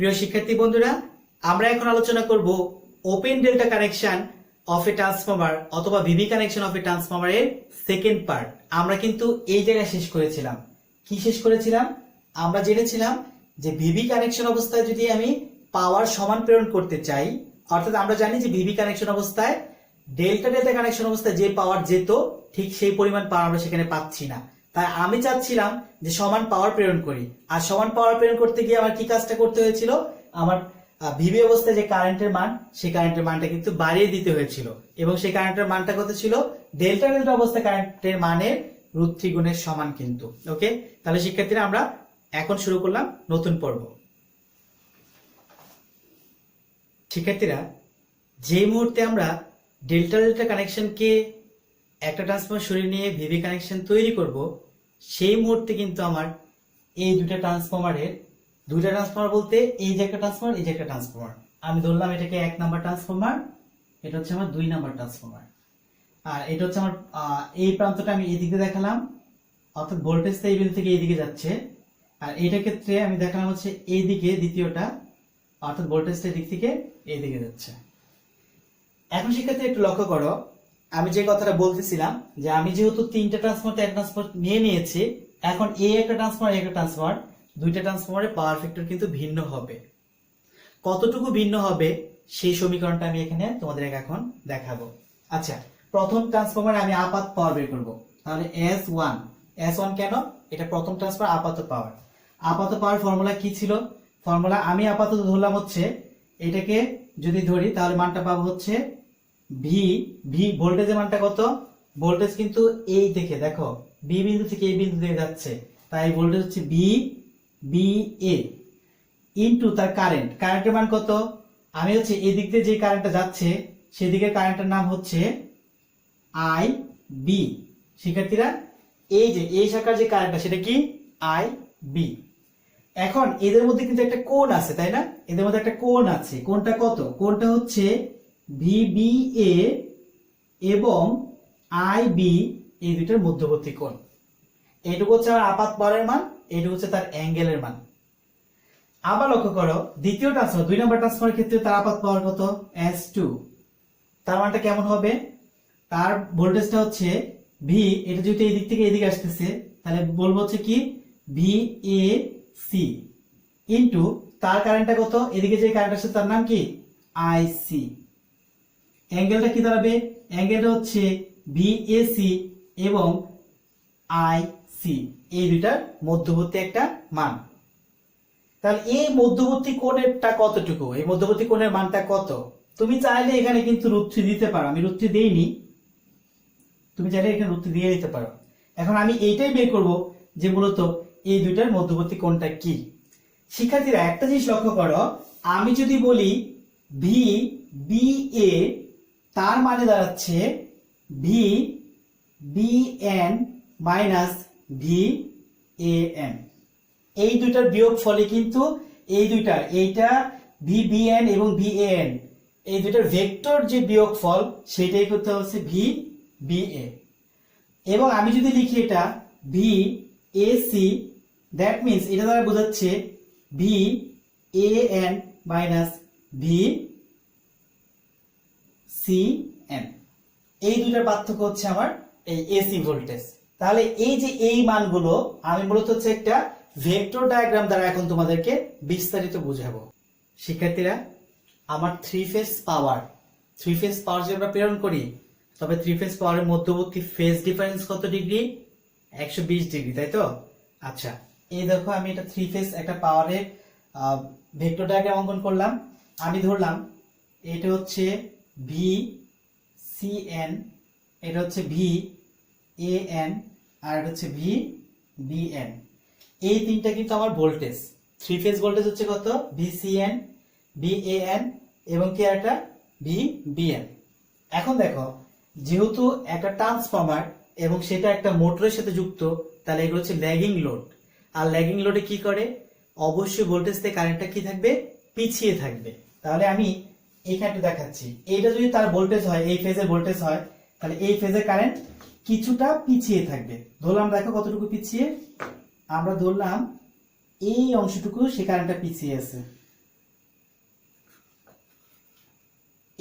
প্রিয় শিক্ষার্থী বন্ধুরা, আমরা এখন আলোচনা করব ওপেন ডেল্টা কানেকশন অফ এ ট্রান্সফরমার অথবা ভিভি কানেকশন অফ এ ট্রান্সফরমারের সেকেন্ড পার্ট। আমরা কিন্তু এই জায়গায় শেষ করেছিলাম। কি শেষ করেছিলাম? আমরা জেনেছিলাম যে ভিভি কানেকশন অবস্থায় যদি আমি পাওয়ার সমান প্রেরণ করতে চাই, অর্থাৎ আমরা জানি যে ভিভি কানেকশন অবস্থায় ডেল্টা ডেল্টা কানেকশন অবস্থায় যে পাওয়ার যেত ঠিক সেই পরিমাণ পাওয়ার আমরা সেখানে পাচ্ছি না। তাই আমি চাচ্ছিলাম যে সমান পাওয়ার প্রেরণ করি, আর সমান পাওয়ার প্রেরণ করতে গিয়ে আমার কি কাজটা করতে হয়েছিল? আমার ভিভি অবস্থায় যে কারেন্টের মান, সেই কারেন্টের মানটা কিন্তু বাড়িয়ে দিতে হয়েছিল, এবং সেই কারেন্টের মানটা কত ছিল? ডেল্টা ডেল্টা অবস্থায় কারেন্টের মানের √3 গুণের সমান কিন্তু। ওকে, তাহলে শিক্ষার্থীরা আমরা এখন শুরু করলাম নতুন পর্ব। শিক্ষার্থীরা, যে মুহূর্তে আমরা ডেল্টা ডেল্টা কানেকশনকে একটা ট্রান্সফরমার সরিয়ে নিয়ে ভিভি কানেকশন তৈরি করব, সেই মুহূর্তে কিন্তু আমার এই দুটা ট্রান্সফরমার বলতে এই যে একটা ট্রান্সফরমার, এই যে একটা ট্রান্সফরমার, আমি ধরলাম এটাকে 1 নাম্বার ট্রান্সফরমার, এটা হচ্ছে আমার 2 নাম্বার ট্রান্সফরমার, আর এটা হচ্ছে আমার এই প্রান্তটা আমি এইদিকে দেখালাম, অর্থাৎ ভোল্টেজটা এই বিন্দু থেকে এইদিকে যাচ্ছে, আর এইটা ক্ষেত্রে আমি দেখালাম হচ্ছে এইদিকে দ্বিতীয়টা, অর্থাৎ ভোল্টেজটা এদিক থেকে এইদিকে যাচ্ছে। এখন শিক্ষার্থী একটু লক্ষ্য করো, আমি যে কথাটা বলতেছিলাম যে আমি যেহেতু তিনটা ট্রান্সফরমার এক ট্রান্সফরমার নিয়ে নিয়েছি, এখন এই একটা ট্রান্সফরমার একটা ট্রান্সফরমার, দুইটা ট্রান্সফরমারের পাওয়ার ফ্যাক্টর কিন্তু ভিন্ন হবে। কতটুকু ভিন্ন হবে সেই সমীকরণটা আমি এখানে তোমাদের এখন দেখাবো। আচ্ছা, প্রথম ট্রান্সফরমারে আমি আপাত পাওয়ার বের করব। তাহলে S1 কেন? এটা প্রথম ট্রান্সফরমার আপাত পাওয়ার। আপাত পাওয়ার ফর্মুলা কি ছিল? ফর্মুলা আমি আপাতত ধরলাম হচ্ছে, এটাকে যদি ধরি তাহলে মানটা পাবো হচ্ছে ভি ভোল্টেজের মানটা কত? ভোল্টেজ কিন্তু এই থেকে দেখো বি বিন্দু থেকে এই বিন্দু দিয়ে যাচ্ছে, তাই ভোল্টেজ হচ্ছে বি এ ইনটু তার কারেন্টের মান কত? আমি হচ্ছে এই দিক দিয়ে যে কারেন্টটা যাচ্ছে সেদিকে কারেন্টের নাম হচ্ছে আই বি। শিক্ষার্থীরা, এই যে এই শাখার যে কারেন্টটা সেটা কি? I B. এখন এদের মধ্যে কিন্তু একটা কোণ আছে, তাই না? এদের মধ্যে একটা কোণ আছে। কোণটা কত? কোণটা হচ্ছে VBA এবং IB, এই দুইটার মধ্যবর্তী কোণ। এইটুকু হচ্ছে আমার আপাত পাওয়ারের মান, এইটুকু হচ্ছে তার অ্যাঙ্গেলের মান। আবার লক্ষ্য করো, দ্বিতীয় ট্রান্সফরমার 2 নম্বর ট্রান্সফরমারের ক্ষেত্রে তার আপাত পাওয়ার কত? S2। তার মানটা কেমন হবে? তার ভোল্টেজটা হচ্ছে V, এটা যেহেতু এই দিক থেকে এদিকে আসতেছে, তাহলে বলবো হচ্ছে কি VAC ইনটু তার কারেন্টটা কত? এদিকে যে কারেন্ট আসছে তার নাম কি? IC। অ্যাঙ্গেলটা কি দাঁড়াবে? অ্যাঙ্গেলটা হচ্ছে VAC এবং IC, এই দুইটার মধ্যবর্তী একটা মান। তাহলে এই মধ্যবর্তী কোণেরটা কতটুকু? এই মধ্যবর্তী কোণের মানটা কত? তুমি চাইলে এখানে কিন্তু √3 দিতে পারো, আমি √3 দেইনি, তুমি চাইলে এখানে √3 দিয়ে দিতে পারো। এখন আমি এইটাই বের করব যে মূলত এই দুইটার মধ্যবর্তী কোণটা কি। শিক্ষার্থীরা, একটা জিনিস লক্ষ্য করো, আমি যদি বলি VBA, তার মানে দাঁড়াচ্ছে VBN মাইনাস VAN। এই দুইটার বিয়োগ ফলে কিন্তু এই দুইটার, এইটা VBN এবং VAN, এই দুইটার ভেক্টর যে বিয়োগ ফল সেটাই করতে হচ্ছে VBA। এবং আমি যদি লিখি এটা VAC, দ্যাট মিন্স এটা দ্বারা বোঝাচ্ছে VAN মাইনাস VCN। এই দুইটার পার্থক্য হচ্ছে আমার এই এসি ভোল্টেজ। তাহলে এই যে এই মানগুলো আমি মূলত হচ্ছে একটা ভেক্টর ডায়াগ্রাম দ্বারা এখন তোমাদেরকে বিস্তারিত বুঝাবো। শিক্ষার্থীরা, আমার থ্রি ফেজ পাওয়ার যদি আমরা প্রেরণ করি, তবে থ্রি ফেজ পাওয়ারের মধ্যবর্তী ফেজ ডিফারেন্স কত ডিগ্রি? 120 ডিগ্রি, তাই তো? আচ্ছা, এই দেখো আমি এটা থ্রি ফেজ একটা পাওয়ারের ভেক্টর ডায়াগ্রাম অঙ্কন করলাম। আমি ধরলাম এটা হচ্ছে VCN, এটা হচ্ছে VAN, আর এটা হচ্ছে VBN। এই তিনটা কিন্তু আমার ভোল্টেজ। থ্রি ফেজ ভোল্টেজ হচ্ছে কত? VCN, VAN এবং কি একটা VBN। এখন দেখো, যেহেতু একটা ট্রান্সফরমার এবং সেটা একটা মোটরের সাথে যুক্ত, তাহলে এগুলো হচ্ছে ল্যাগিং লোড। আর ল্যাগিং লোডে কি করে? অবশ্যই ভোল্টেজ থেকে কারেন্টটা কি থাকবে? পিছিয়ে থাকবে। তাহলে আমি এখানে দেখাচ্ছি, এইটা যদি তার ভোল্টেজ হয়, এই ফেজের ভোল্টেজ হয়, তাহলে এই ফেজের কারেন্ট কিছুটা পিছিয়ে থাকবে। ধরলাম, দেখো কতটুকু পিছিয়ে, আমরা ধরলাম এই অংশটুকু সে কারেন্টটা পিছিয়ে আছে,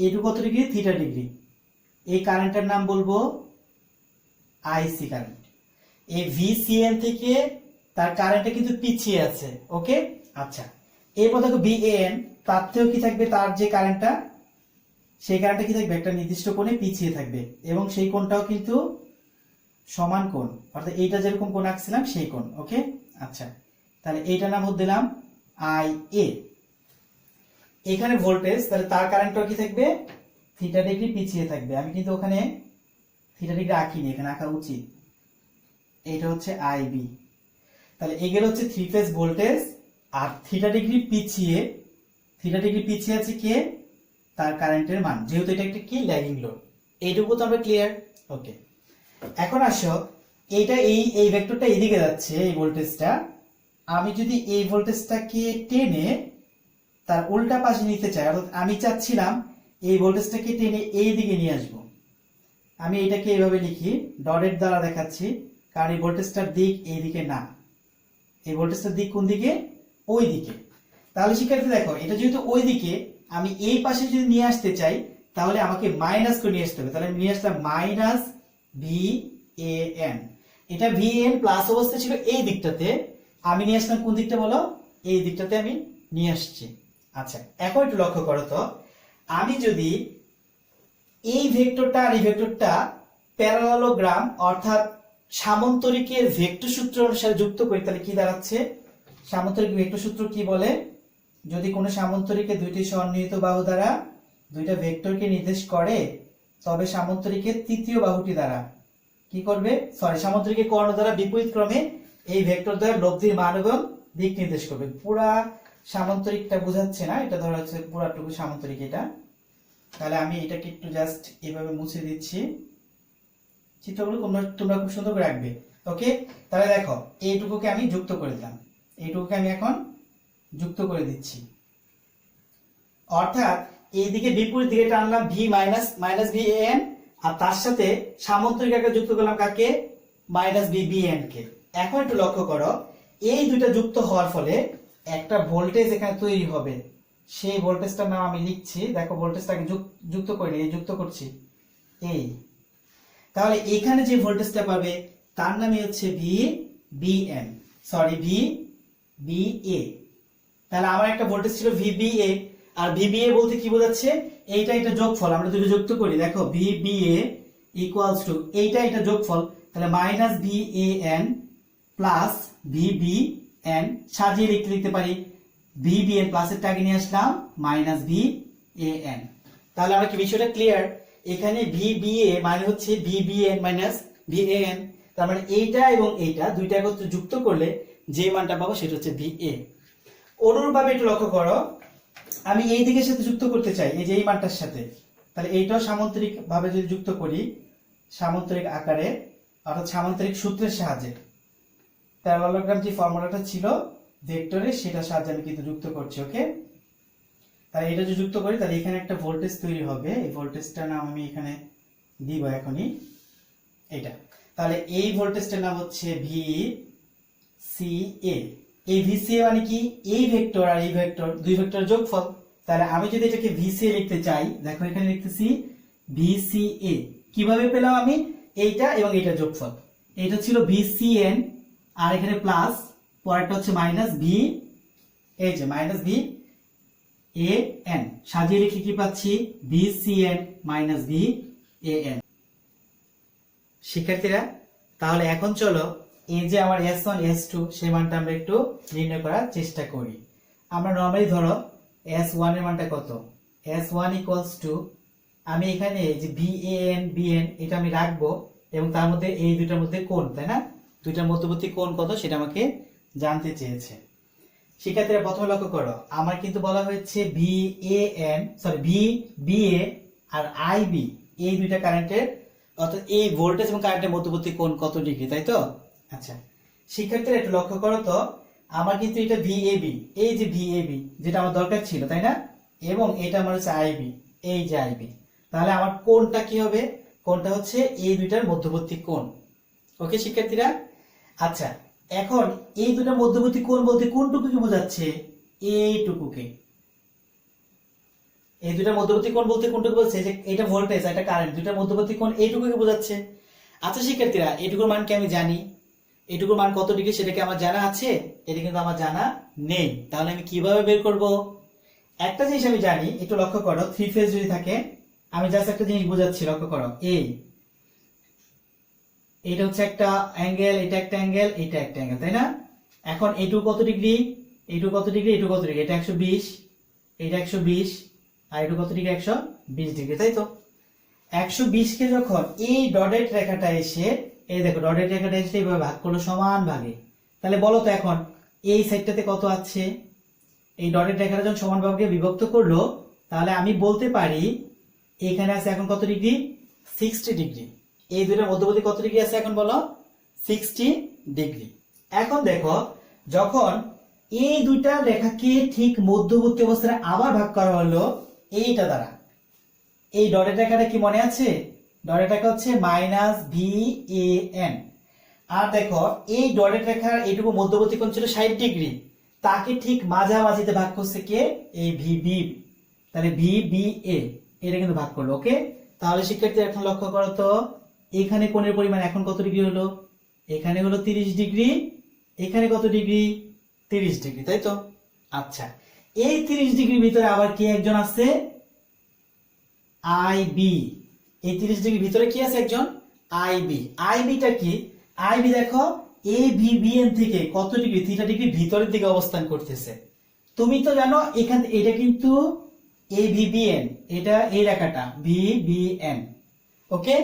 এইটুকু কত ডিগ্রি, থিটা ডিগ্রি। এই কারেন্টের নাম বলবো আইসি কারেন্ট। এই ভিসিএন থেকে তার কারেন্টটা কিন্তু পিছিয়ে আছে। ওকে, আচ্ছা, এরপর দেখো বিএন, তার থেকেও কি থাকবে, তার যে কারেন্টটা সেই কারেন্টটা কি থাকবে, একটা নির্দিষ্ট কোণে পিছিয়ে থাকবে এবং সেই কোণটাও কিন্তু সমান কোণ, অর্থাৎ এইটা যেরকম কোণ আঁকছিলাম সেই কোণ। ওকে, আচ্ছা, তাহলে এইটার নাম দিলাম আই এ। এখানে ভোল্টেজ, তাহলে তার কারেন্টটাও কি থাকবে, থিটা ডিগ্রি পিছিয়ে থাকবে। আমি কিন্তু ওখানে থিটা ডিগ্রি আঁকিনি, এখানে আঁকা উচিত। এইটা হচ্ছে আইবি। তাহলে এগুলো হচ্ছে থ্রি ফেজ ভোল্টেজ, আর থিটা ডিগ্রি পিছিয়ে আছে কে, তার কারেন্টের মান, যেহেতু এটা একটা কি ল্যাগিং লোড। এইটুকু তো আমরা ক্লিয়ার। ওকে, এখন আসো, এইটা এই ভেক্টরটা এদিকে যাচ্ছে, এই ভোল্টেজটা। আমি যদি এই ভোল্টেজটাকে টেনে তার উল্টা পাশে নিতে চাই, অর্থাৎ আমি চাচ্ছিলাম এই ভোল্টেজটাকে টেনে এই দিকে নিয়ে আসবো। আমি এটাকে এইভাবে লিখি, ডটের দ্বারা দেখাচ্ছি, কারণ এই ভোল্টেজটার দিক এই দিকে না, এই ভোল্টেজটার দিক কোন দিকে, ওই দিকে। তাহলে শিক্ষার্থী দেখো, এটা যেহেতু ওই দিকে, আমি এই পাশে যদি নিয়ে আসতে চাই তাহলে আমাকে মাইনাস করে নিয়ে আসতে হবে। তাহলে আমি নিয়ে আসলাম মাইনাস ভি এ এন। এটা ভি এন প্লাস অবস্থা ছিল এই দিকটাতে, আমি নিয়ে আসলাম কোন দিকটা বলো, এই দিকটাতে আমি নিয়ে আসছি। আচ্ছা, এখন একটু লক্ষ্য করো তো, আমি যদি এই ভেক্টরটা আর এই ভেক্টরটা প্যারালালোগ্রাম অর্থাৎ সামান্তরিকের ভেক্টর সূত্র অনুসারে যুক্ত করি, তাহলে কি দাঁড়াচ্ছে, সামান্তরিক ভেক্টর সূত্র কি বলে, যদি কোনো সামান্তরিকের দুইটি সন্নিহিত বাহু দ্বারা দুইটা ভেক্টরকে নির্দেশ করে তবে সামান্তরিকের তৃতীয় বাহুটি দ্বারা কি করবে, সামান্তরিকের কর্ণ দ্বারা বিপরীত ক্রমে এই ভেক্টর দ্বারা লব্ধির মান এবং দিক নির্দেশ করবে। পুরা সামান্তরিকটা বোঝাচ্ছে না, এটা ধরা হচ্ছে পুরাটুকু সামান্তরিক এটা। তাহলে আমি এটাকে একটু জাস্ট এভাবে মুছে দিচ্ছি, চিত্রগুলো তোমরা খুব সুন্দর করে রাখবে। ওকে, তাহলে দেখো এইটুকুকে আমি যুক্ত করে দিলাম, এইটুকুকে আমি এখন যুক্ত করে দিচ্ছি, অর্থাৎ এইদিকে বিপরীত দিকে টানলাম ভি মাইনাস ভি এন, আর তার সাথে সামান্তরিক আকারে যুক্ত করলাম কাকে, মাইনাস ভি বি এন কে। এখন একটু লক্ষ্য করো, এই দুইটা যুক্ত হওয়ার ফলে একটা ভোল্টেজ এখানে তৈরি হবে, সেই ভোল্টেজটার নাম আমি লিখছি। দেখো ভোল্টেজটাকে যুক্ত করিনি, এই যুক্ত করছি এই। তাহলে এখানে যে ভোল্টেজটা পাবে তার নামই হচ্ছে V B N, V B A. তাহলে আমার একটা ভোল্টেজ ছিল ভি বি এ, আর ভি বি এ বলতে কি বোঝাচ্ছে, এটা যোগফল, আমরা দুটো যুক্ত করি। দেখো V B A equals to এটা যোগফল, তাহলে minus V A N plus V B N, সাজিয়ে লিখতে পারি ভি বি এন প্লাসের টাকে নিয়ে আসলাম মাইনাস ভি এ এন। তাহলে আমরা কি বিষয়টা ক্লিয়ার, এখানে ভি বি এ মানে হচ্ছে V B N minus V A N, তার মানে এইটা এবং এইটা দুইটা একত্রে যুক্ত করলে যে মানটা পাবো সেটা হচ্ছে ভি এ। অনুরূপভাবে একটু লক্ষ্য করো, আমি এই দিকের সাথে যুক্ত করতে চাই, এই যে এই মানটার সাথে, তাহলে এইটাও সামান্তরিক ভাবে যদি যুক্ত করি, সামান্তরিক আকারে অর্থাৎ সামান্তরিক সূত্রের সাহায্যে, প্যারালালোগ্রাম যে ফর্মুলাটা ছিল ভেক্টরের সেটার সাহায্যে আমি কিন্তু যুক্ত করছি। ওকে, তাহলে এটা যদি যুক্ত করি তাহলে এখানে একটা ভোল্টেজ তৈরি হবে, এই ভোল্টেজটার নাম আমি এখানে দিব এখনই, এটা। তাহলে এই ভোল্টেজটার নাম হচ্ছে ভি সি এ। এই ভি সি এ মানে কি, এই ভেক্টর আর এই ভেক্টর দুই ভেক্টরের যোগফল। তাহলে আমি যদি এটাকে ভি সি এ লিখতে চাই, দেখো এখানে লিখতেছি ভি সি এ। কিভাবে পেলাম আমি, এইটা এবং এইটা যোগফল, এটা ছিল ভি সি এন, আর এখানে প্লাস পরেরটা হচ্ছে মাইনাস ভি, এই যে মাইনাস ভি এ এন, সাজিয়ে লিখে কি পাচ্ছি, V C N minus V A N. শিক্ষার্থীরা তাহলে এখন চলো এই যে আমার S1 S2 সেই মানটা আমরা একটু নির্ণয় করার চেষ্টা করি। আমরা নরমালি ধরো S1 এর মানটা কত, S1 ইকুয়ালস টু, আমি এখানে যে VAN BN এটা আমি রাখবো এবং তার মধ্যে এই দুইটার মধ্যে কোণ, তাই না, দুইটার মধ্যবর্তী কোণ কত সেটা আমাকে জানতে চেয়েছে। শিক্ষার্থীরা প্রথমে লক্ষ্য করো, আমার কিন্তু বলা হয়েছে VBA আর IB এই দুইটা কারেন্টের, অর্থাৎ এই ভোল্টেজ এবং কারেন্টের মধ্যবর্তী কোণ কত ডিগ্রি, তাই তো। আচ্ছা শিক্ষার্থীরা একটু লক্ষ্য করো তো, আমার কিন্তু এটা VAB, এই যে VAB যেটা আমার দরকার ছিল, তাই না, এবং এটা আমার হচ্ছে IB, এই যে IB। তাহলে আমার কোণটা কি হবে, কোণটা হচ্ছে এই দুইটার মধ্যবর্তী কোণ। ওকে শিক্ষার্থীরা, আচ্ছা এখন এই দুটার মধ্যবর্তী কোণ বলতে কোনটুকুকে বোঝাচ্ছে, এইটুকুকে। এই দুইটার মধ্যবর্তী কোণ বলতে কোনটুকু বলছে, যে এটা ভোল্টেজ এটা কারেন্ট, দুইটার মধ্যবর্তী কোণ এইটুকুকে বোঝাচ্ছে। আচ্ছা শিক্ষার্থীরা, এইটুকুর মান কি আমি জানি? এইটুকুর মান কত ডিগ্রি সেটা কি আমার জানা আছে? এটা কিন্তু আমার জানা নেই। তাহলে আমি কিভাবে বের করব? একটা জিনিস আমি জানি, একটু লক্ষ্য করো, থ্রি ফেজ যদি থাকে, আমি জাস্ট একটা জিনিস বোঝাচ্ছি, লক্ষ্য করো। এইটা হচ্ছে একটা অ্যাঙ্গেল, এটা একটা অ্যাঙ্গেল, এটা একটা অ্যাঙ্গেল, তাই না? এখন এইটুকু কত ডিগ্রি, এইটুকু কত ডিগ্রি, এইটুকু কত ডিগ্রি, এটা 120, এটা 120, আর এইটুকু কত ডিগ্রি, 120 ডিগ্রি, তাই তো? 120 কে যখন এই ডটেড রেখাটা এসে, এই দেখো ডটেড রেখাটা এসে এইভাবে ভাগ করলো সমান ভাগে, তাহলে বলো তো এখন এই সাইডটাতে কত আছে? এই ডটেড রেখাটা যখন সমান ভাগে বিভক্ত করলো, তাহলে আমি বলতে পারি এখানে আছে এখন কত ডিগ্রি, 60 ডিগ্রি। এই দুইটার মধ্যবর্তী কত ডিগ্রি আছে এখন বলো, 60 ডিগ্রি। এখন দেখো, যখন এই দুইটা রেখাকে ঠিক মধ্যবর্তী অবস্থায় আবার ভাগ করা হলো এইটা দ্বারা, এই ডটেড রেখাটা কি মনে আছে? ডটেড রেখা হচ্ছে -VAN। আর দেখো এই ডটেড রেখার এইটুকু মধ্যবর্তী কোণ ছিল 60 ডিগ্রি, তাকে ঠিক মাঝামাঝিতে ভাগ করছে কে? এই VB। তাহলে VBA এটা কিন্তু ভাগ করলো। ওকে, তাহলে শিক্ষার্থী এখন লক্ষ্য করো তো, এখানে কোণের পরিমাণ এখন কত ডিগ্রি হলো? এখানে হলো 30 ডিগ্রি, এখানে কত ডিগ্রি? 30 ডিগ্রি, তাই তো? আচ্ছা, এই 30 ডিগ্রির ভিতরে আবার কি একজন আছে? IB। এই 30 ডিগ্রির ভিতরে কি আছে? একজন IB। IBটা কি? IB দেখো AVBN থেকে কত ডিগ্রি, 30 ডিগ্রি ভিতরের দিকে অবস্থান করতেছে। তুমি তো জানো এখান এটা কিন্তু AVBN, এটা এই রেখাটা VBN। ওকে,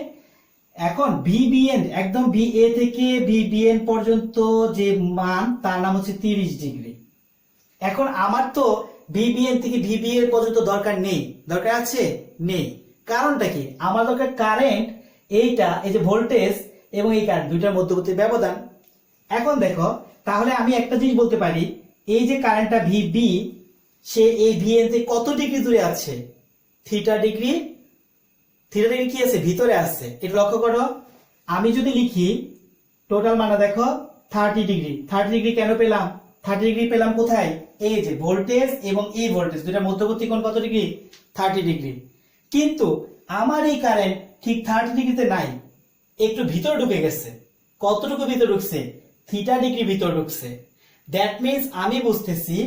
এখন VBN একদম BA থেকে VBN পর্যন্ত যে মান তার নাম হচ্ছে 30 ডিগ্রি। এখন আমার তো VBN থেকে VBA পর্যন্ত দরকার নেই, দরকার আছে? নেই। কারণটা কি? আমার দরকার কারেন্ট, এইটা এই যে ভোল্টেজ এবং এই কারেন্ট দুইটার মধ্যবর্তী ব্যবধান। এখন দেখো, তাহলে আমি একটা জিনিস বলতে পারি, এই যে কারেন্টটা VB, সে এই VN থেকে কত ডিগ্রি দূরে আছে? Theta degree. থিটা ডিগ্রি কি আছে? ভিতরে আছে। এটা লক্ষ্য করো, আমি যদি লিখি টোটাল মানটা দেখো 30 ডিগ্রি। 30 ডিগ্রি কেন পেলাম? 30 ডিগ্রি পেলাম কোথায়? এই যে ভোল্টেজ এবং এই ভোল্টেজ দুইটার মধ্যবর্তী কোণ কত ডিগ্রি? 30 ডিগ্রি। কিন্তু আমার এই কারেন্ট ঠিক 30 ডিগ্রিতে নাই, একটু ভিতরে ঢুকে গেছে। কতটুকু ভিতরে ঢুকছে? থিটা ডিগ্রি ভিতরে ঢুকছে। দ্যাট মিন্স আমি বুঝতেছি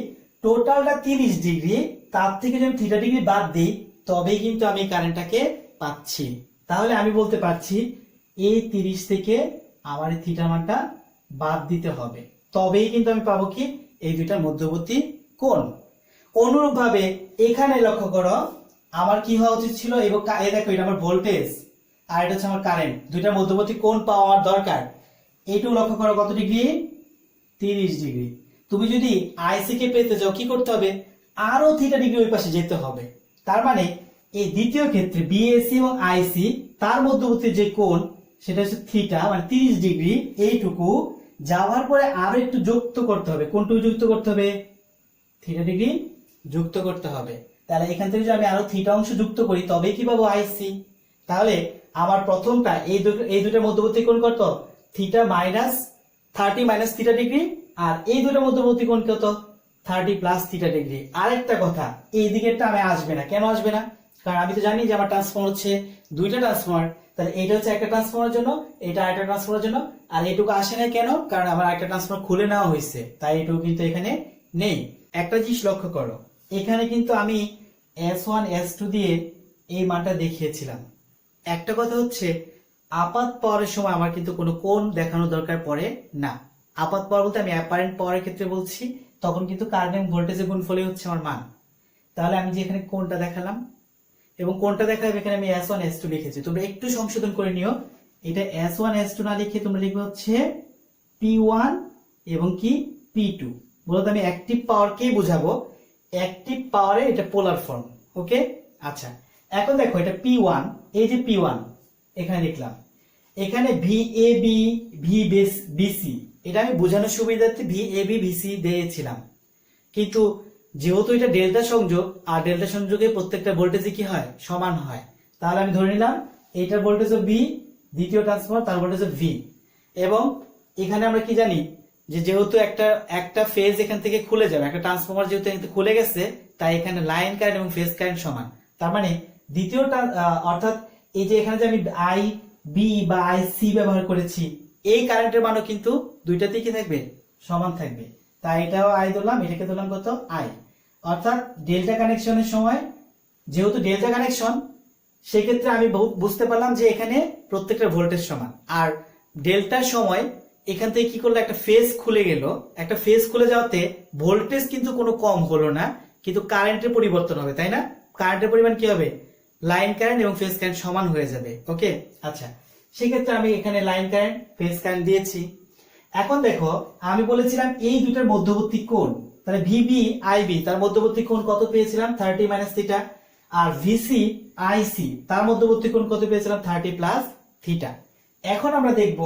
টোটালটা 30 ডিগ্রি, তার থেকে যদি থিটা ডিগ্রি বাদ দিই তবেই কিন্তু আমি কারেন্টটাকে পাচ্ছি। তাহলে আমি বলতে পারছি এই 30 থেকে আমার এই থিটা মানটা বাদ দিতে হবে, তবেই কিন্তু আমি পাবো কি? এই দুইটার মধ্যবর্তী কোণ। অনুরূপভাবে এখানে লক্ষ্য করো, আমার কি হওয়া উচিত ছিল, এবং এই দেখো এটা আমার ভোল্টেজ আর এটা হচ্ছে আমার কারেন্ট, দুইটার মধ্যবর্তী কোণ পাওয়া আমার দরকার। এইটুকু লক্ষ্য করো কত ডিগ্রি? 30 ডিগ্রি। তুমি যদি আইসি কে পেতে যাও কি করতে হবে? আরো থিটা ডিগ্রি ওই পাশে যেতে হবে। তার মানে এই দ্বিতীয় ক্ষেত্রে বিএসি এবং আইসি তার মধ্যবর্তী যে কোণ সেটা হচ্ছে থিটা, মানে 30 ডিগ্রি। এইটুকু যাওয়ার পরে আরো একটু যুক্ত করতে হবে। কোনটুকু যুক্ত করতে হবে? থিটা ডিগ্রি যুক্ত করতে হবে। তাহলে এখান থেকে যদি আমি আরো থিটা অংশ যুক্ত করি তবেই কি পাবো? আইসি। তাহলে আমার প্রথমটা এই দুটোর মধ্যবর্তী কোণ কত? থিটা -30 মাইনাস থিটা ডিগ্রি, আর এই দুটোর মধ্যবর্তী কোণ কত? 30 প্লাস থিটা ডিগ্রি। আরেকটা কথা, এই দিকেরটা আমি আসবে না। কেন আসবে না? কারণ আমি তো জানি যে আমার ট্রান্সফর্মার হচ্ছে দুইটা ট্রান্সফর্মার, তাহলে এটা হচ্ছে একটা ট্রান্সফর্মারের জন্য, এটা আরেকটা ট্রান্সফর্মারের জন্য। আর এইটুকু আসে না কেন? কারণ আমার একটা ট্রান্সফর্মার খুলে নেওয়া হয়েছে, তাই এটুকু কিন্তু এখানে নেই। একটা জিনিস লক্ষ্য করো, এখানে কিন্তু আমি S1 S2 দিয়ে এই মানটা দেখিয়েছিলাম। একটা কথা হচ্ছে, আপাত পাওয়ারের সময় আমার কিন্তু কোনো কোণ দেখানোর দরকার পড়ে না। আপাত পাওয়ার বলতে আমি অ্যাপারেন্ট পাওয়ারের ক্ষেত্রে বলছি, তখন কিন্তু কারেন্ট এবং ভোল্টেজের গুণফলই হচ্ছে আমার মান। তাহলে আমি যে এখানে কোণটা দেখালাম এবং কোণটা দেখালাম, এখানে আমি S1 S2 লিখেছি। তোমরা একটু সংশোধন করে নিও, এটা S1 S2 না লিখে তোমরা লিখবে হচ্ছে P1 এবং কি P2। বলতো আমি অ্যাক্টিভ পাওয়ারকেই বুঝাবো, অ্যাক্টিভ পাওয়ারে এটা পোলার ফর্ম। ওকে, আচ্ছা এখন দেখো এটা P1, এই যে P1 এখানে লিখলাম, এখানে VAB VBC, এটা আমি বোঝানোর সুবিধার্থে VAB VC দিয়েছিলাম। কিন্তু যেহেতু এটা ডেল্টা সংযোগ, আর ডেল্টা সংযোগে প্রত্যেকটা ভোল্টেজই কি হয়? সমান হয়। তাহলে আমি ধরে নিলাম এইটার ভোল্টেজ V, দ্বিতীয় ট্রান্সফরমার তার ভোল্টেজ V। এবং এখানে আমরা কি জানি যে যেহেতু একটা ফেজ এখান থেকে খুলে যাবে, একটা ট্রান্সফরমার যেহেতু খুলে গেছে, তাই এখানে লাইন কারেন্ট এবং ফেজ কারেন্ট সমান। তার মানে দ্বিতীয়টা অর্থাৎ এই যে এখানে যে আমি আই বি বা আই সি ব্যবহার করেছি, এই কারেন্টের মানও কিন্তু দুইটাতেই কি থাকবে, সমান থাকবে। তাই এটাও আই ধরলাম, এটাকে ধরলাম কত, আই। অর্থাৎ ডেল্টা কানেকশনের সময় যেহেতু ডেল্টা কানেকশন, সেক্ষেত্রে আমি বুঝতে পারলাম যে এখানে প্রত্যেকটা ভোল্টেজ সমান। আর ডেল্টার সময় এখান থেকে কি করলো, একটা ফেজ খুলে গেল। একটা ফেজ খুলে যাওয়াতে ভোল্টেজ কিন্তু কোনো কম হলো না, কিন্তু কারেন্টের পরিবর্তন হবে, তাই না? কারেন্টের পরিমাণ কি হবে, লাইন কারেন্ট এবং ফেজ কারেন্ট সমান হয়ে যাবে। ওকে, আচ্ছা, সেক্ষেত্রে আমি এখানে লাইন কারেন্ট ফেজ কারেন্ট দিয়েছি। এখন দেখো, আমি বলেছিলাম এই দুটার মধ্যবর্তী কোণ, তাহলে ভিবি আইবি তার মধ্যবর্তী কোণ কত পেয়েছিলাম, 30 মাইনাস থিটা। আর ভিসি আইসি তার মধ্যবর্তী কোণ কত পেয়েছিলাম, 30 প্লাস থিটা। এখন আমরা দেখব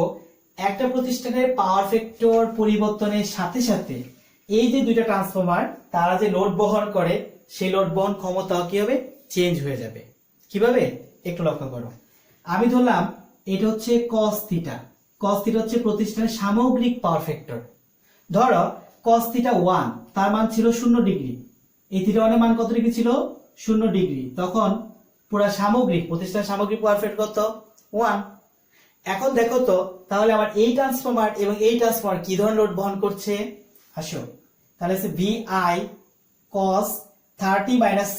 একটা প্রতিষ্ঠানের পাওয়ার ফ্যাক্টর পরিবর্তনের সাথে সাথে এই যে দুইটা ট্রান্সফরমার তারা যে লোড বহন করে, সেই লোড বহন ক্ষমতাও কি হবে, চেঞ্জ হয়ে যাবে। কিভাবে, একটু লক্ষ্য করো। আমি ধরলাম এটা হচ্ছে cos থিটা। cos থিটা হচ্ছে প্রতিষ্ঠানের সামগ্রিক পাওয়ার ফ্যাক্টর। ধরো cos থিটা 1, তার মান ছিল 0 ডিগ্রি। এই থিটা 1 এর মান কত ডিগ্রি ছিল, 0 ডিগ্রি। তখন পুরো সামগ্রিক প্রতিষ্ঠানের সামগ্রিক পাওয়ার ফ্যাক্টর কত, 1। এখন দেখো তো, তাহলে আমার এই ট্রান্সফরমার এবং এই ট্রান্সফরমার কি ধরনের লোড বহন করছে, আসো। তাহলে হচ্ছে V I cos 30 minus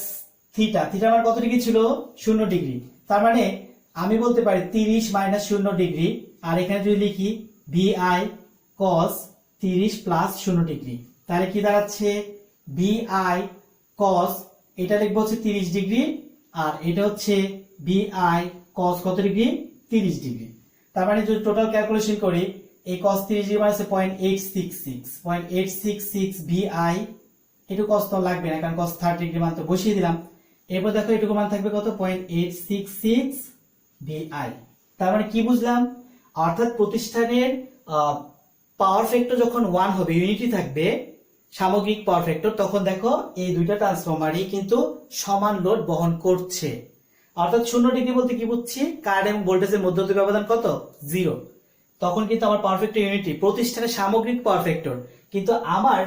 theta, থিটার মান কত ডিগ্রি ছিল, 0 ডিগ্রি। তার মানে আমি বলতে পারি 30 মাইনাস 0 ডিগ্রি। আর এখানে যদি লিখি V I cos 30 plus 0 degree, তাহলে কি দাঁড়াচ্ছে, ভি আই cos, এটা লিখবো হচ্ছে 30 ডিগ্রি, আর এটা হচ্ছে ভি আই cos কত ডিগ্রি, 30 ডিগ্রি। তার মানে যদি টোটাল ক্যালকুলেশন করি, এই cos 30 ডিগ্রি মানে হচ্ছে 0.866 VI। এটুকু cos তো লাগবে না, কারণ cos 30 ডিগ্রি মান তো বসিয়ে দিলাম। এরপর দেখো এটুকু মান থাকবে কত, 0.866 VI। তার মানে কি বুঝলাম, অর্থাৎ প্রতিষ্ঠানের পাওয়ার ফ্যাক্টর যখন 1 হবে, ইউনিটি থাকবে সামগ্রিক পাওয়ার ফ্যাক্টর, তখন দেখো এই দুইটা ট্রান্সফরমারই কিন্তু সমান লোড বহন করছে। অর্থাৎ 0 ডিগ্রি বলতে কি বুঝছি, কারেন্ট এবং ভোল্টেজের মধ্যবর্তী ব্যবধান কত, 0। তখন কিন্তু আমার পাওয়ার ফ্যাক্টর ইউনিটি, প্রতিষ্ঠানের সামগ্রিক পাওয়ার ফ্যাক্টর। কিন্তু আমার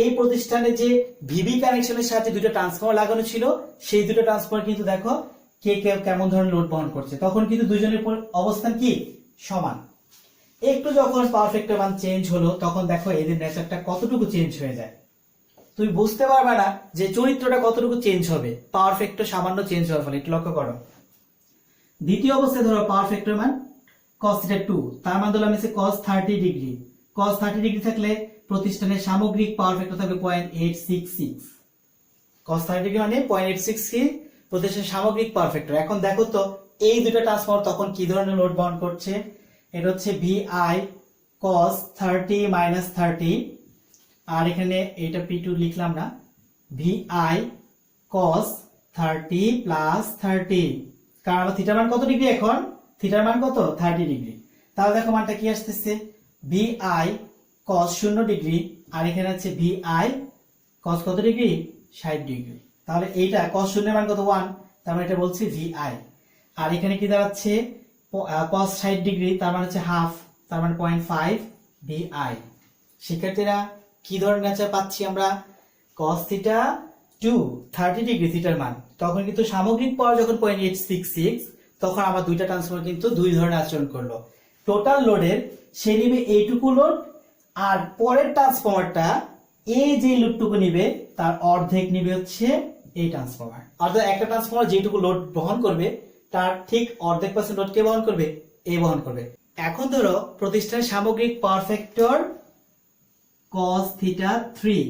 এই প্রতিষ্ঠানে যে ভিভি কানেকশনের সাথে দুটো ট্রান্সফরমার লাগানো ছিল, সেই দুটো ট্রান্সফরমার কিন্তু দেখো কে কেমন ধরনের লোড বহন করছে, তখন কিন্তু দুইজনের অবস্থান কি, সমান। একটু যখন পাওয়ার ফ্যাক্টর মান চেঞ্জ হলো, তখন দেখো এদের নেচারটা কতটুকু চেঞ্জ হয়ে যায়। তুমি বুঝতে পারবে না যে চরিত্রটা কতটুকু চেঞ্জ হবে পাওয়ার ফ্যাক্টর সামান্য চেঞ্জ হওয়ার ফলে। একটু লক্ষ্য করো, দ্বিতীয় অবস্থায় ধরো পাওয়ার ফ্যাক্টর মান cos থিটা 2, তার মান ধরলাম এসে cos 30 ডিগ্রি। cos 30 ডিগ্রি থাকলে প্রতিষ্ঠানের সামগ্রিক পাওয়ার ফ্যাক্টর থাকবে 0.866। cos 30 ডিগ্রি মানে 0.866 প্রতিষ্ঠানের সামগ্রিক পাওয়ার ফ্যাক্টর। এখন দেখো তো এই দুটো ট্রান্সফরমার তখন কি ধরনের লোড বহন করছে, এটা হচ্ছে VI cos 30 মাইনাস 30, আর এখানে এটা P2 লিখলাম না, VI cos 30 প্লাস 30, কারণ আমার থিটার মান কত ডিগ্রি, এখন থিটার মান কত, 30 ডিগ্রি। তাহলে দেখো মানটা কি আসতেছে, VI cos 0 ডিগ্রি, আর এখানে আছে VI cos কত ডিগ্রি, 60 ডিগ্রি। তাহলে এইটা cos 0 এর মান কত, 1, তার মানে এটা বলছি VI। আর এখানে কি দাঁড়াচ্ছে, cos 60 ডিগ্রি, তার মানে হচ্ছে হাফ, তার মানে 0.5 VI। শিক্ষার্থীরা কি ধরনের নেচার পাচ্ছি আমরা, cos থিটা 2 30 ডিগ্রি থিটার মান, তখন কিন্তু সামগ্রিক পাওয়ার যখন 0.866, তখন আমার দুইটা ট্রান্সফরমার কিন্তু দুই ধরনের আচরণ করলো। টোটাল লোডের সে নিবে এইটুকু লোড, আর পরের ট্রান্সফরমারটা এই যে লোডটুকু নিবে তার অর্ধেক নিবে হচ্ছে এই ট্রান্সফরমার। অর্থাৎ একটা ট্রান্সফরমার যেটুকু লোড বহন করবে তার ঠিক অর্ধেক পার্সেন্ট লোড কে বহন করবে, এ বহন করবে। এখন ধরো প্রতিষ্ঠানের সামগ্রিক পাওয়ার ফ্যাক্টর cos থিটা 3,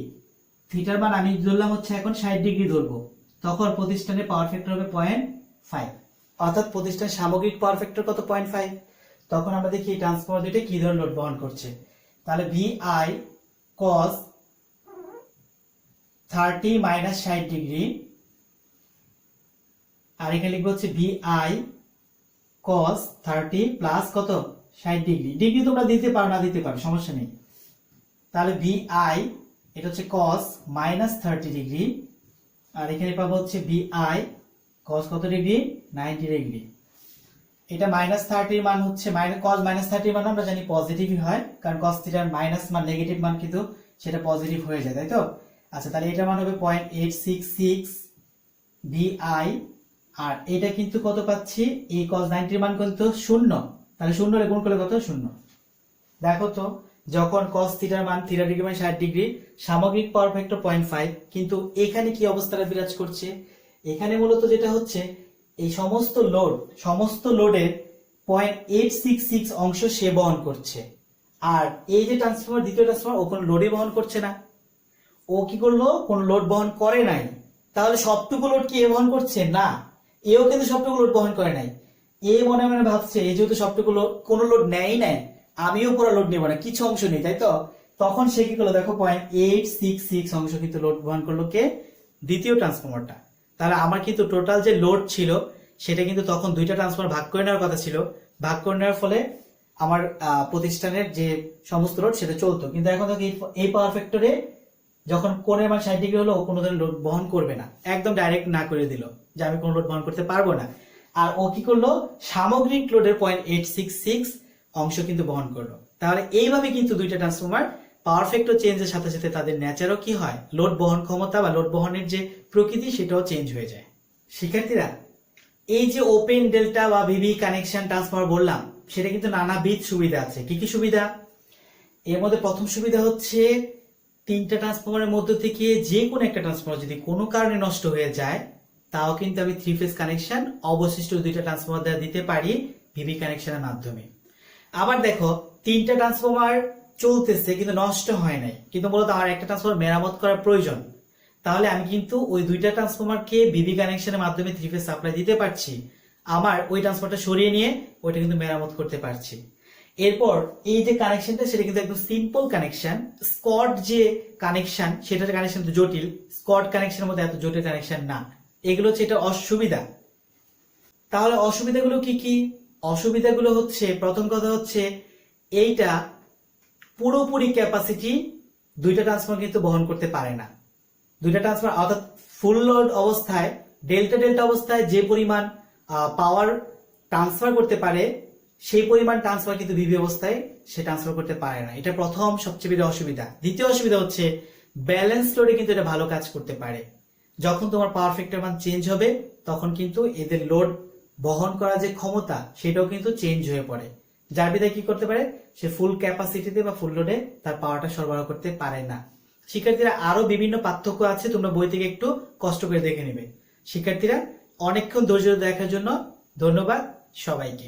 থিটার মান আমি ধরলাম হচ্ছে এখন 60 ডিগ্রি ধরবো, তখন প্রতিষ্ঠানের পাওয়ার ফ্যাক্টর হবে 0.5। অর্থাৎ প্রতিষ্ঠানের সামগ্রিক পাওয়ার ফ্যাক্টর কত, 0.5। তখন আমরা দেখি এই ট্রান্সফরমার দুটো কি ধরনের লোড বহন করছে। তাহলে VI cos 30 মাইনাস 60 ডিগ্রি, আর এখানে লিখবো হচ্ছে VI cos 30 প্লাস কত, 60 ডিগ্রি। ডিগ্রি তোমরা দিতে পারো না দিতে পারো, সমস্যা নেই। তাহলে VI এটা হচ্ছে cos মাইনাস 30 ডিগ্রি, আর এখানে পাবো হচ্ছে VI cos কত ডিগ্রি, 90 ডিগ্রি। এটা মাইনাস 30 মান হচ্ছে cos মাইনাস 30 মান আমরা জানি পজিটিভই হয়, কারণ cos থিটার মাইনাস মান নেগেটিভ মান কিন্তু সেটা পজিটিভ হয়ে যায়, তাই তো। আচ্ছা, তাহলে এটার মান হবে 0.866 VI আর এটা কিন্তু কত পাচ্ছি, এই cos 90 এর মান কিন্তু শূন্য, তাহলে শূন্য রে গুণ করলে কত, শূন্য। দেখো তো যখন cos থিটার মান থিটা ডিগ্রি মানে 60 ডিগ্রি, সামগ্রিক পাওয়ার ফ্যাক্টর 0.5, কিন্তু এখানে কি অবস্থাটা বিরাজ করছে, এখানে মূলত যেটা হচ্ছে এই সমস্ত লোডের 0.866 অংশ সে বহন করছে। আর এই যে ট্রান্সফরমার, দ্বিতীয় ট্রান্সফরমার, ও কোনো লোডই বহন করছে না। ও কি করলো, কোন লোড বহন করে নাই। তাহলে সবটুকু লোড কি এ বহন করছে, না, এও কিন্তু সবটুকু লোড বহন করে নাই। এ মনে মনে ভাবছে এই যেহেতু সবটুকু লোড, কোনো লোড নেই নাই, আমিও পুরো লোড নেবো না, কিছু অংশ নেই, তাই তো। তখন সে কি করলো, দেখো 0.866 অংশ কিন্তু লোড বহন করলো কে, দ্বিতীয় ট্রান্সফরমারটা। তাহলে আমার কিন্তু টোটাল যে লোড ছিল সেটা কিন্তু তখন দুইটা ট্রান্সফরমার ভাগ করে নেওয়ার কথা ছিল, ভাগ করে নেওয়ার ফলে আমার প্রতিষ্ঠানের যে সমস্ত লোড সেটা চলতো। কিন্তু এখন দেখো এই পাওয়ার ফ্যাক্টরে যখন কোণের মান 60 ডিগ্রি হলো, ও কোনো ধরনের লোড বহন করবে না, একদম ডাইরেক্ট না করে দিল যে আমি কোনো লোড বহন করতে পারবো না। আর ও কি করলো, সামগ্রিক লোডের 0.866 অংশ কিন্তু বহন করলো। তাহলে এইভাবে কিন্তু দুইটা ট্রান্সফরমার পাওয়ার ফ্যাক্টর চেঞ্জের সাথে সাথে তাদের ন্যাচারও কি হয়, লোড বহন ক্ষমতা বা লোড বহনের যে প্রকৃতি সেটাও চেঞ্জ হয়ে যায়। শিক্ষার্থীরা, এই যে ওপেন ডেল্টা বা ভিভি কানেকশন ট্রান্সফরমার বললাম, সেটা কিন্তু নানাবিধ সুবিধা আছে। কি কি সুবিধা? এর মধ্যে প্রথম সুবিধা হচ্ছে, তিনটা ট্রান্সফরমারের মধ্য থেকে যে কোনো একটা ট্রান্সফরমার যদি কোনো কারণে নষ্ট হয়ে যায়, তাও কিন্তু আমি 3 ফেজ কানেকশন অবশিষ্ট দুইটা ট্রান্সফরমার দ্বারা দিতে পারি ভিভি কানেকশনের মাধ্যমে। আবার দেখো, তিনটা ট্রান্সফরমার চলতেছে কিন্তু নষ্ট হয় নাই, কিন্তু মূলত আমার একটা ট্রান্সফরমার মেরামত করার প্রয়োজন, তাহলে আমি কিন্তু ওই দুইটা ট্রান্সফরমারকে ভিভি কানেকশনের মাধ্যমে 3 ফেজ সাপ্লাই দিতে পারছি। আমার ওই ট্রান্সফরমারটা সরিয়ে নিয়ে ওইটা কিন্তু মেরামত করতে পারছি। এরপর এই যে কানেকশনটা সেটা কিন্তু একদম সিম্পল কানেকশন। স্কট যে কানেকশন, সেটার কানেকশন তো জটিল, স্কট কানেকশনের মধ্যে এত জটিল কানেকশন না। এগুলো হচ্ছে এটা অসুবিধা। তাহলে অসুবিধাগুলো কি কি? অসুবিধাগুলো হচ্ছে, প্রথম কথা হচ্ছে এইটা পুরোপুরি ক্যাপাসিটি দুইটা ট্রান্সফরমার কিন্তু বহন করতে পারে না। দুইটা ট্রান্সফরমার অর্থাৎ ফুল লোড অবস্থায়, ডেল্টা ডেল্টা অবস্থায় যে পরিমাণ পাওয়ার ট্রান্সফার করতে পারে, সেই পরিমাণ ট্রান্সফার কিন্তু ভিভি অবস্থায় সে ট্রান্সফার করতে পারে না। এটা প্রথম সবচেয়ে বড় অসুবিধা। দ্বিতীয় অসুবিধা হচ্ছে ব্যালেন্স লোডে কিন্তু এটা ভালো কাজ করতে পারে। যখন তোমার পাওয়ার ফ্যাক্টর মান চেঞ্জ হবে, তখন কিন্তু এদের লোড বহন করার যে ক্ষমতা সেটাও কিন্তু চেঞ্জ হয়ে পড়ে, যার বিধায় কি করতে পারে, সে ফুল ক্যাপাসিটিতে বা ফুল লোডে তার পাওয়ারটা সরবরাহ করতে পারে না। শিক্ষার্থীরা, আরো বিভিন্ন পার্থক্য আছে, তোমরা বই থেকে একটু কষ্ট করে দেখে নেবে। শিক্ষার্থীরা, অনেকক্ষণ ধৈর্য দেখার জন্য ধন্যবাদ সবাইকে।